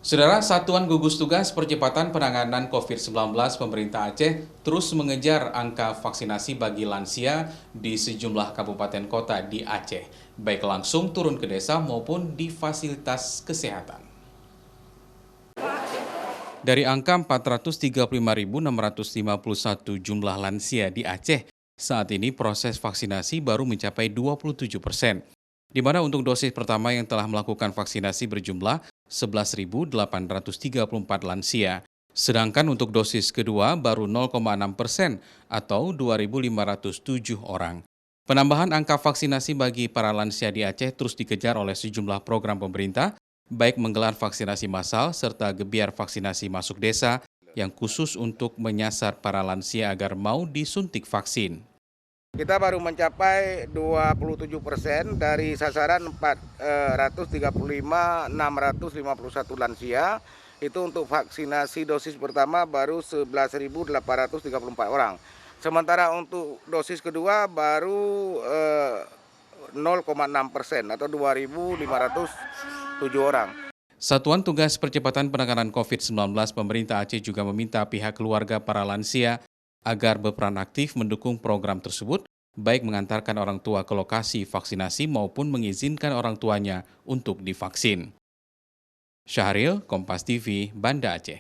Saudara, Satuan Gugus Tugas Percepatan Penanganan COVID-19 pemerintah Aceh terus mengejar angka vaksinasi bagi lansia di sejumlah kabupaten kota di Aceh, baik langsung turun ke desa maupun di fasilitas kesehatan. Dari angka 435.651 jumlah lansia di Aceh, saat ini proses vaksinasi baru mencapai 27%, di mana untuk dosis pertama yang telah melakukan vaksinasi berjumlah 11.834 lansia, sedangkan untuk dosis kedua baru 0,6% atau 2.507 orang. Penambahan angka vaksinasi bagi para lansia di Aceh terus dikejar oleh sejumlah program pemerintah, baik menggelar vaksinasi massal serta gebiar vaksinasi masuk desa yang khusus untuk menyasar para lansia agar mau disuntik vaksin. Kita baru mencapai 27% dari sasaran 435.651 lansia. Itu untuk vaksinasi dosis pertama baru 11.834 orang. Sementara untuk dosis kedua baru 0,6% atau 2.507 orang. Satuan Tugas Percepatan Penanganan COVID-19 pemerintah Aceh juga meminta pihak keluarga para lansia agar berperan aktif mendukung program tersebut, baik mengantarkan orang tua ke lokasi vaksinasi maupun mengizinkan orang tuanya untuk divaksin. Syahril, Kompas TV, Banda Aceh.